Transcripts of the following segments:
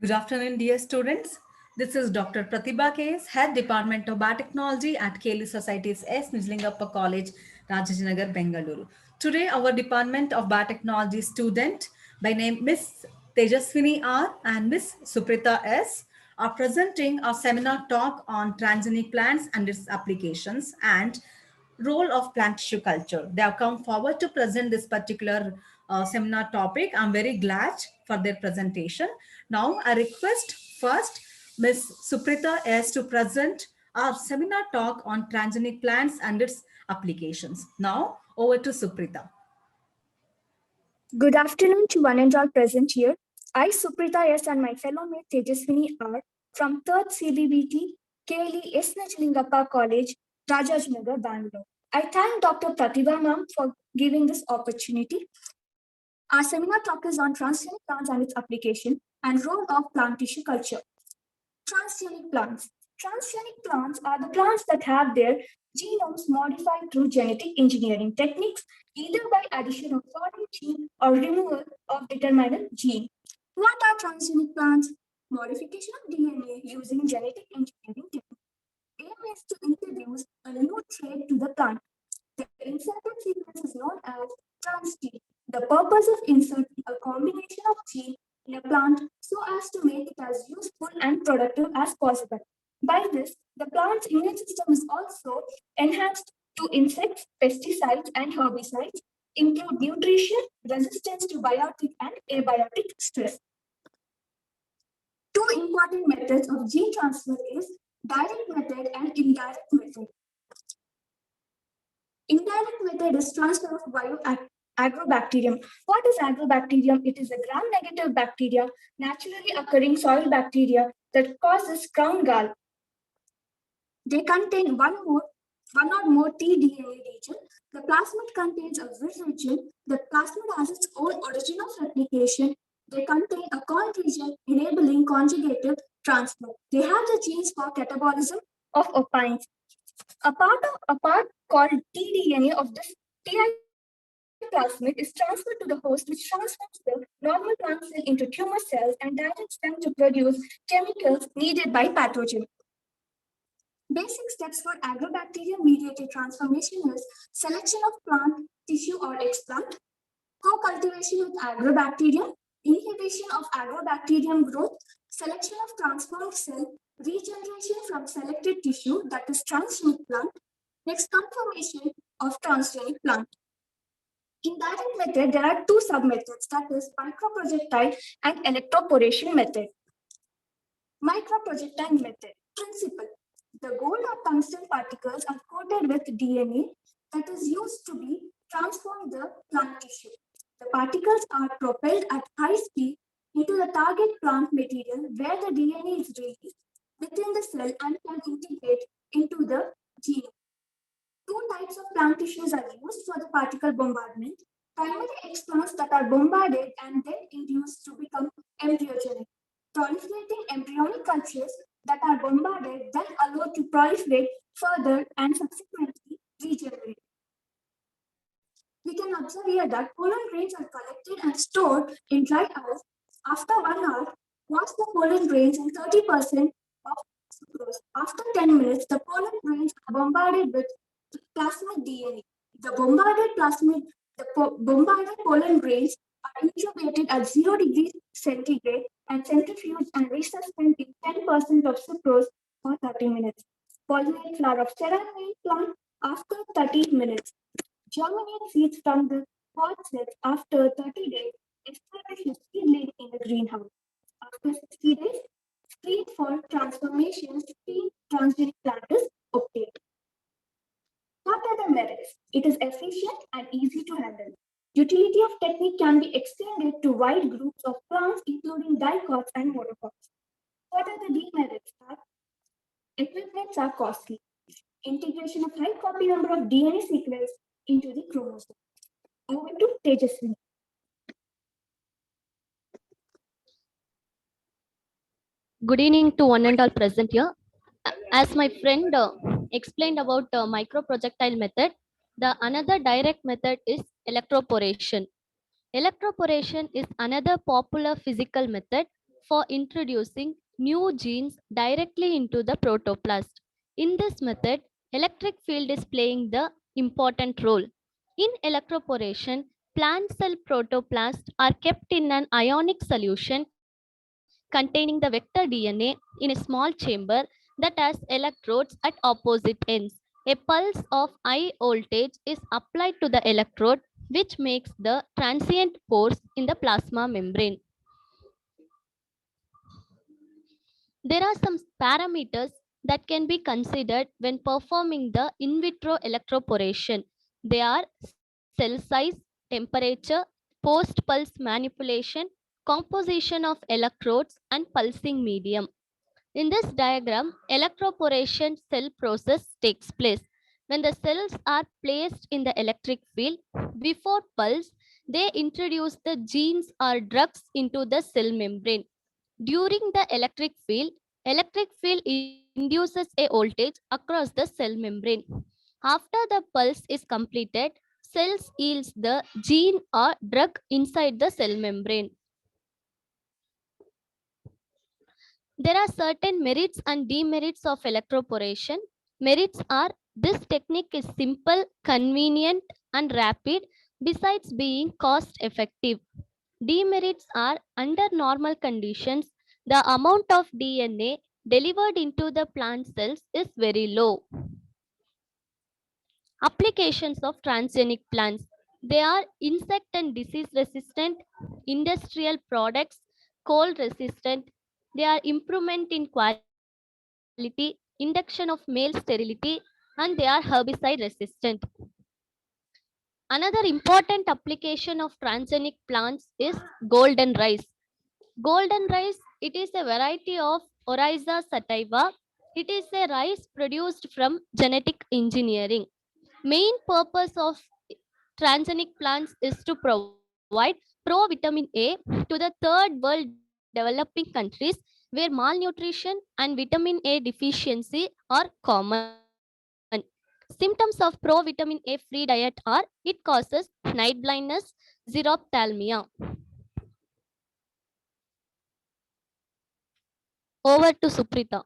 Good afternoon, dear students. This is Dr. Pratibha K.S., Head Department of Biotechnology at KLU Society's S. Nijlingappa College, Rajajinagar, Bengaluru. Today, our Department of Biotechnology student by name Miss Tejaswini R. and Miss Suprita S. are presenting a seminar talk on transgenic plants and its applications and role of plant tissue culture. They have come forward to present this particular seminar topic. I'm very glad for their presentation. Now, I request first Ms. Suprita S. to present our seminar talk on transgenic plants and its applications. Now, over to Suprita. Good afternoon to one and all present here. I, Suprita S. and my fellow mate Tejaswini R. from 3rd CBBT, KLE S. Najlingappa College, Rajajnagar, Bangalore. I thank Dr. Pratibha ma'am for giving this opportunity. Our seminar talk is on transgenic plants and its application and role of plant tissue culture. Transgenic plants. Transgenic plants are the plants that have their genomes modified through genetic engineering techniques, either by addition of foreign gene or removal of determinant gene. What are transgenic plants? Modification of DNA using genetic engineering techniques. Aim is to introduce a new trait to the plant. The inserted sequence is known as transgene. The purpose of inserting a combination of gene in a plant so as to make it as useful and productive as possible. By this, the plant's immune system is also enhanced to insects, pesticides, and herbicides, improve nutrition, resistance to biotic and abiotic stress. Two important methods of gene transfer is direct method and indirect method. Indirect method is transfer of agrobacterium. What is agrobacterium? It is a gram-negative bacteria, naturally occurring soil bacteria that causes crown gall. They contain one or more tDNA region. The plasmid contains a Vir region. The plasmid has its own origin of replication. They contain a Con region enabling conjugative transfer. They have the genes for catabolism of opines. A part called tDNA of this Ti plasmid is transferred to the host, which transforms the normal plant cell into tumor cells and directs them to produce chemicals needed by pathogen. Basic steps for agrobacterium-mediated transformation is selection of plant, tissue, or explant, co-cultivation with agrobacterium, inhibition of agrobacterium growth, selection of transformed cell, regeneration from selected tissue, that is transgenic plant, next conformation of transgenic plant. In direct method, there are two submethods, that is microprojectile and electroporation method. Microprojectile method. Principle. The gold or tungsten particles are coated with DNA that is used to be transformed the plant tissue. The particles are propelled at high speed into the target plant material where the DNA is released within the cell and can integrate into the gene. Two types of plant tissues are used for the particle bombardment. Primary explants that are bombarded and then induced to become embryogenic. Proliferating embryonic cultures that are bombarded then allowed to proliferate further and subsequently regenerate. We can observe here that pollen grains are collected and stored in dry ice. After 1 hour, wash the pollen grains in 30% of sucrose. After 10 minutes, the pollen grains are bombarded with plasmid DNA. The bombarded pollen grains are incubated at 0 degrees centigrade and centrifuged and resuspented in 10% of sucrose for 30 minutes. Pollinate flower of cereal plant after 30 minutes. Germinate seeds from the pod sets after 30 days. Establish a seedling in the greenhouse. After 60 days, screen for transformations. Screen transgenic plant is obtained. What are the merits? It is efficient and easy to handle. Utility of technique can be extended to wide groups of plants, including dicots and monocots. What are the demerits? Equipments are costly. Integration of high copy number of DNA sequence into the chromosome. Over to Tejaswini. Good evening to one and all present here. As my friend explained about microprojectile method, the another direct method is electroporation. Electroporation is another popular physical method for introducing new genes directly into the protoplast. In this method, electric field is playing the important role. In electroporation, plant cell protoplasts are kept in an ionic solution containing the vector DNA in a small chamber that has electrodes at opposite ends. A pulse of high voltage is applied to the electrode, which makes the transient pores in the plasma membrane. There are some parameters that can be considered when performing the in vitro electroporation. They are cell size, temperature, post pulse manipulation, composition of electrodes, and pulsing medium. In this diagram, electroporation cell process takes place. When the cells are placed in the electric field, before pulse, they introduce the genes or drugs into the cell membrane. During the electric field induces a voltage across the cell membrane. After the pulse is completed, cells yields the gene or drug inside the cell membrane. There are certain merits and demerits of electroporation. Merits are this technique is simple, convenient, and rapid, besides being cost effective. Demerits are under normal conditions, the amount of DNA delivered into the plant cells is very low. Applications of transgenic plants. They are insect and disease resistant, industrial products, cold resistant. They are improvement in quality, induction of male sterility, and they are herbicide resistant. Another important application of transgenic plants is golden rice. Golden rice, it is a variety of Oryza sativa. It is a rice produced from genetic engineering. Main purpose of transgenic plants is to provide provitamin A to the third world developing countries where malnutrition and vitamin A deficiency are common. Symptoms of provitamin A free diet are it causes night blindness, xerophthalmia. Over to Suprita.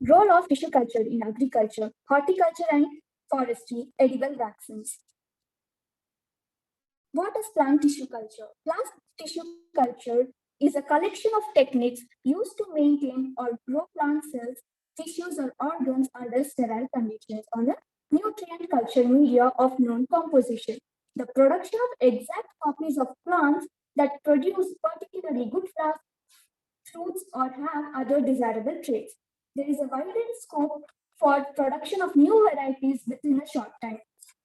Role of tissue culture in agriculture, horticulture and forestry, edible vaccines. What is plant tissue culture? Plant tissue culture is a collection of techniques used to maintain or grow plant cells, tissues or organs under sterile conditions on a nutrient culture media of known composition. The production of exact copies of plants that produce particularly good flowers, fruits, or have other desirable traits. There is a widened scope for production of new varieties within a short time.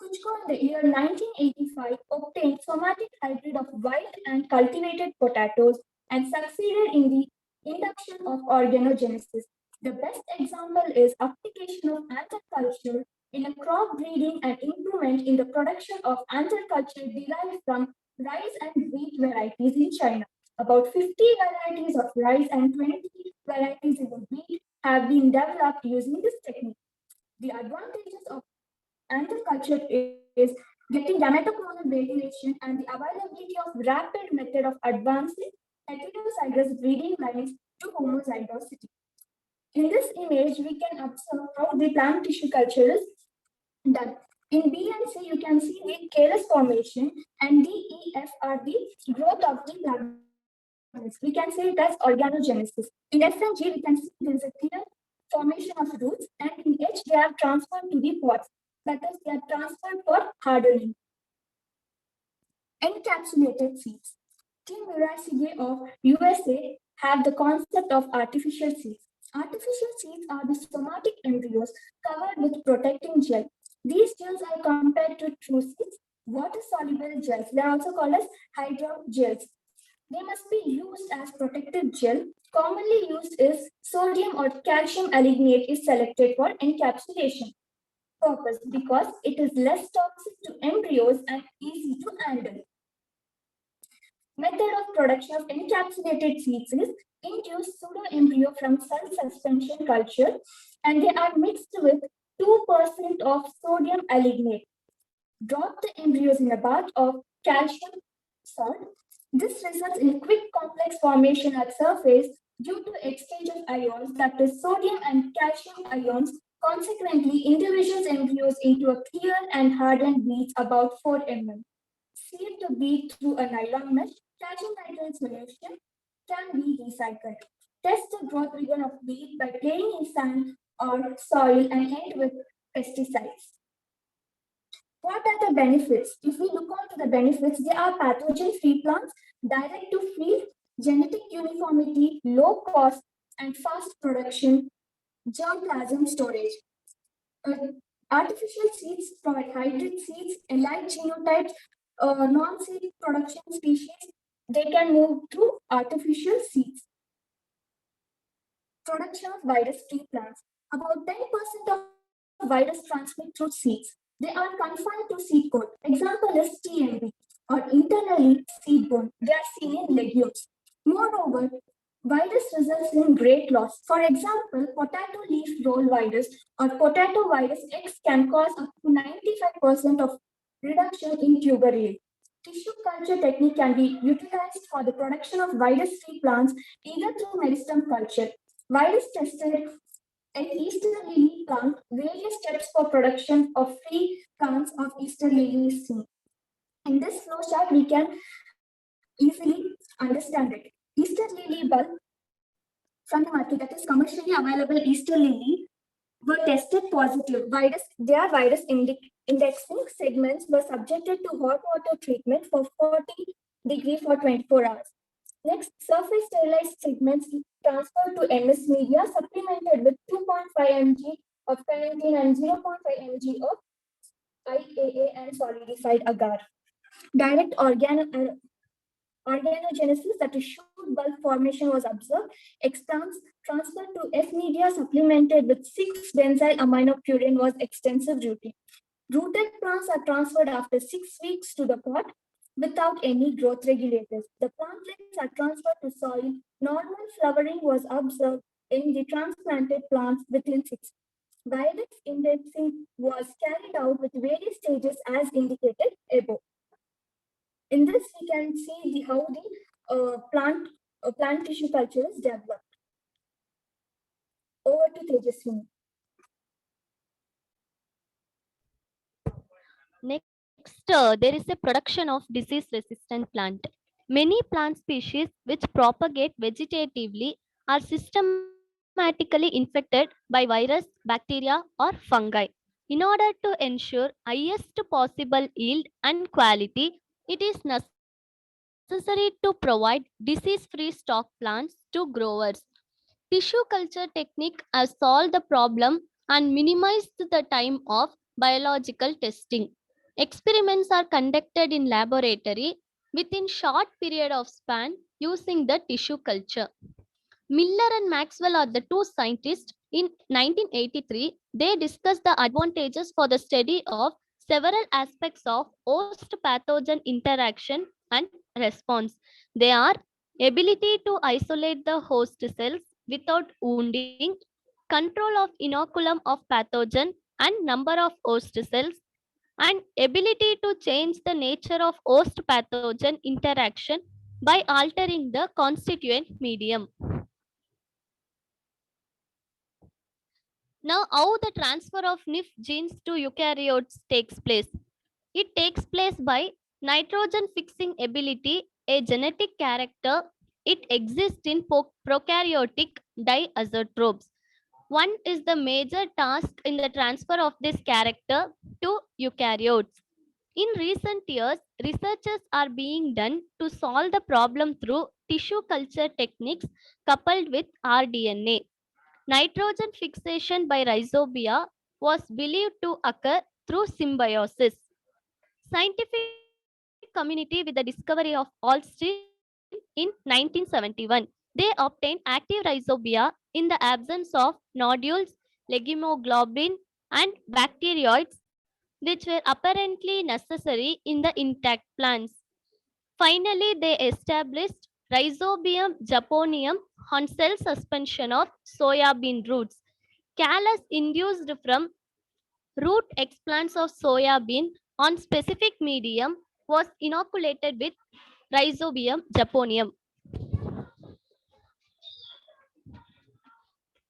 Kuchko in the year 1985 obtained somatic hybrid of wild and cultivated potatoes and succeeded in the induction of organogenesis. The best example is application of anther culture in a crop breeding and improvement in the production of anther culture derived from rice and wheat varieties in China. About 50 varieties of rice and 20 varieties in the wheat have been developed using this technique. The advantages of anther culture is getting gametoclonal variation and the availability of rapid method of advancing heterozygous breeding lines to homozygosity. In this image, we can observe how the plant tissue culture is done. In B and C, you can see the callus formation, and D, E, F are the growth of the plant. We can say it as organogenesis. In F and G, we can see there is a clear formation of roots, and in H, they are transferred to the pods. That is, they are transferred for hardening. Encapsulated seeds. Team Murasige of USA have the concept of artificial seeds. Artificial seeds are the somatic embryos covered with protecting gel. These gels are compared to true seeds, water-soluble gels. They are also called as hydrogels. They must be used as protective gel. Commonly used is sodium or calcium alginate is selected for encapsulation purpose because it is less toxic to embryos and easy to handle. Method of production of encapsulated seeds is induce pseudoembryo from cell suspension culture, and they are mixed with 2% of sodium alginate. Drop the embryos in a bath of calcium salt This results in quick complex formation at surface due to exchange of ions, that is sodium and calcium ions. Consequently, individuals embryos into a clear and hardened beads about 4 mm. Seal the bead through a nylon mesh. Calcium nitrate solution can be recycled. Test the growth rigor of bead by playing in sand or soil and end with pesticides. What are the benefits? If we look on to the benefits, they are pathogen-free plants, direct to field, genetic uniformity, low cost, and fast production, germplasm storage. Uh, Artificial seeds provide hybrid seeds, allied genotypes, non-seed production species. They can move through artificial seeds. Production of virus-free plants. About 10% of virus transmit through seeds. They are confined to seed coat. Example is TMB or internally seed bone. They are seen in legumes. Moreover, virus results in great loss. For example, potato leaf roll virus or potato virus X can cause up to 95% of reduction in tuber yield. Tissue culture technique can be utilized for the production of virus-free plants either through meristem culture. Virus tested an Easter lily plant, various steps for production of free plants of Easter lily is seen. In this flow chart, we can easily understand it. Easter lily bulb from the market, that is commercially available Easter lily, were tested positive. Their virus indexing segments were subjected to hot water treatment for 40 degrees for 24 hours. Next, surface sterilized segments transferred to MS media supplemented with 2.5 mg of carnitine and 0.5 mg of IAA and solidified agar. Direct organogenesis, that is shoot bulb formation, was observed. Extans transferred to F media supplemented with 6-benzyl aminopurine was extensive routine. Rooted plants are transferred after 6 weeks to the pot without any growth regulators. The plantlets are transferred to soil. Normal flowering was observed in the transplanted plants within 6 weeks. Virus indexing was carried out with various stages as indicated above. In this, we can see how the plant tissue culture is developed. Over to Tejaswini. Next, there is a production of disease-resistant plant. Many plant species which propagate vegetatively are systematically infected by virus, bacteria, or fungi. In order to ensure highest possible yield and quality, it is necessary to provide disease-free stock plants to growers. Tissue culture technique has solved the problem and minimized the time of biological testing. Experiments are conducted in laboratory within short period of span using the tissue culture. Miller and Maxwell are the two scientists. In 1983, they discussed the advantages for the study of several aspects of host pathogen interaction and response. They are ability to isolate the host cells without wounding, control of inoculum of pathogen and number of host cells, and ability to change the nature of host pathogen interaction by altering the constituent medium. Now, how the transfer of NIF genes to eukaryotes takes place? It takes place by nitrogen fixing ability, a genetic character. It exists in prokaryotic diazotropes. One is the major task in the transfer of this character to eukaryotes. In recent years, researches are being done to solve the problem through tissue culture techniques coupled with rDNA. Nitrogen fixation by rhizobia was believed to occur through symbiosis. Scientific community with the discovery of Alstin in 1971. They obtained active rhizobia in the absence of nodules, legumoglobin, and bacteroids, which were apparently necessary in the intact plants. Finally, they established Rhizobium japonicum on cell suspension of soybean roots. Callus induced from root explants of soybean on specific medium was inoculated with Rhizobium japonicum.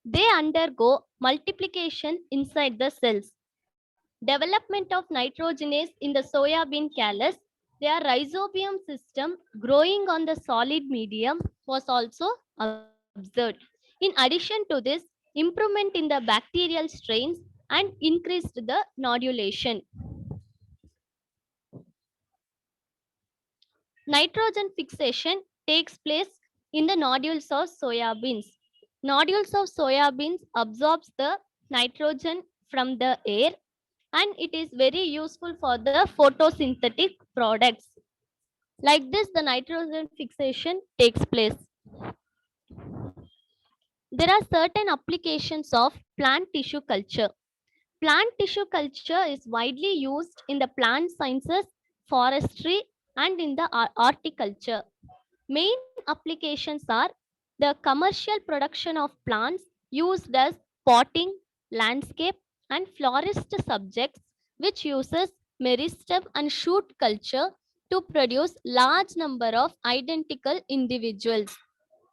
They undergo multiplication inside the cells. Development of nitrogenase in the soybean callus, their rhizobium system growing on the solid medium was also observed. In addition to this, improvement in the bacterial strains and increased the nodulation. Nitrogen fixation takes place in the nodules of soybeans. Nodules of soybeans absorbs the nitrogen from the air, and it is very useful for the photosynthetic products. Like this, the nitrogen fixation takes place. There are certain applications of plant tissue culture. Plant tissue culture is widely used in the plant sciences, forestry, and in the horticulture. Main applications are the commercial production of plants used as potting, landscape, and florist subjects, which uses meristem and shoot culture to produce large number of identical individuals.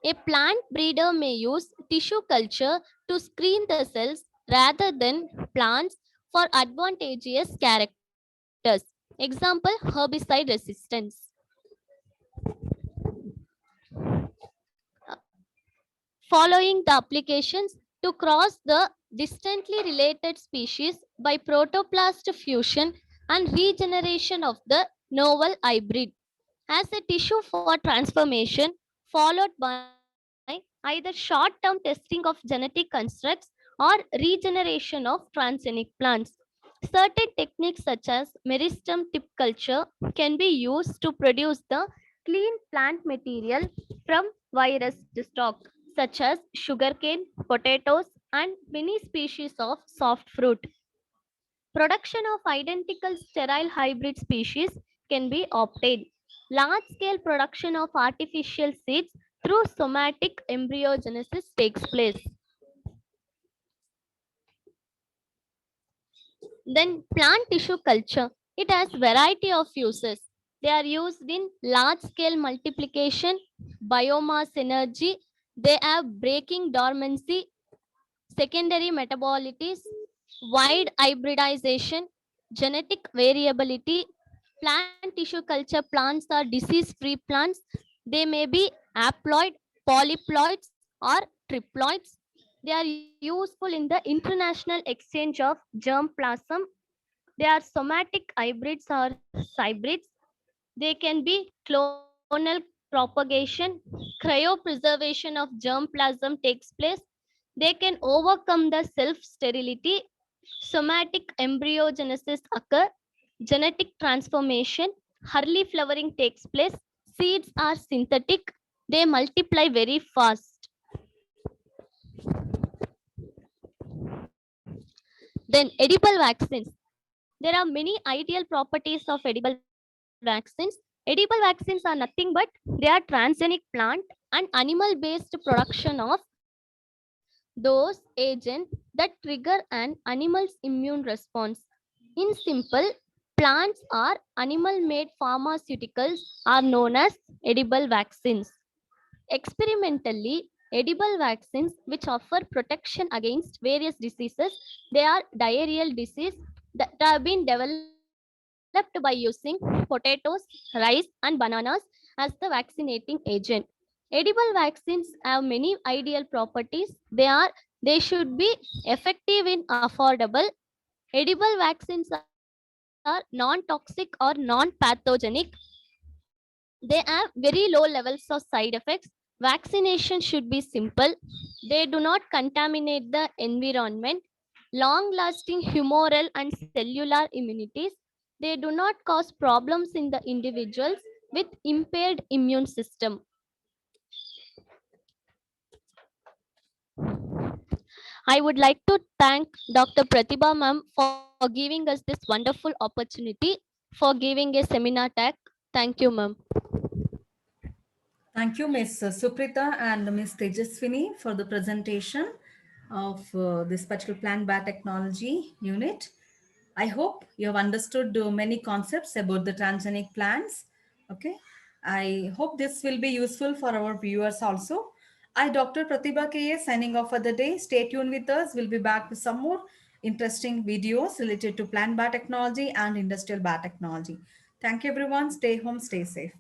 A plant breeder may use tissue culture to screen the cells rather than plants for advantageous characters. Example, herbicide resistance. Following the applications to cross the distantly related species by protoplast fusion and regeneration of the novel hybrid as a tissue for transformation, followed by either short-term testing of genetic constructs or regeneration of transgenic plants. Certain techniques such as meristem tip culture can be used to produce the clean plant material from virus stock, such as sugarcane, potatoes, and many species of soft fruit. Production of identical sterile hybrid species can be obtained. Large scale production of artificial seeds through somatic embryogenesis takes place. Then plant tissue culture. It has variety of uses. They are used in large scale multiplication, biomass energy. They have breaking dormancy, secondary metabolites, wide hybridization, genetic variability. Plant tissue culture plants are disease-free plants. They may be haploid, polyploids, or triploids. They are useful in the international exchange of germ plasm. They are somatic hybrids or hybrids. They can be clonal propagation, cryopreservation of germ plasm takes place. They can overcome the self sterility. Somatic embryogenesis occur. Genetic transformation, early flowering takes place. Seeds are synthetic. They multiply very fast. Then edible vaccines. There are many ideal properties of edible vaccines. Edible vaccines are nothing but they are transgenic plant and animal based production of those agents that trigger an animal's immune response. In simple, plants or animal made pharmaceuticals are known as edible vaccines. Experimentally, edible vaccines which offer protection against various diseases, they are diarrheal disease that have been developed by using potatoes, rice, and bananas as the vaccinating agent. Edible vaccines have many ideal properties. They should be effective and affordable. Edible vaccines are non-toxic or non-pathogenic. They have very low levels of side effects. Vaccination should be simple. They do not contaminate the environment. Long lasting humoral and cellular immunities. They do not cause problems in the individuals with impaired immune system. I would like to thank Dr. Pratibha ma'am for giving us this wonderful opportunity for giving a seminar talk. Thank you, ma'am. Thank you, Ms. Suprita and Ms. Tejaswini for the presentation of this particular plant biotechnology unit. I hope you have understood many concepts about the transgenic plants. Okay. I hope this will be useful for our viewers also. I, Dr. Pratibha KS, signing off for the day. Stay tuned with us. We'll be back with some more interesting videos related to plant biotechnology and industrial biotechnology. Thank you, everyone. Stay home, stay safe.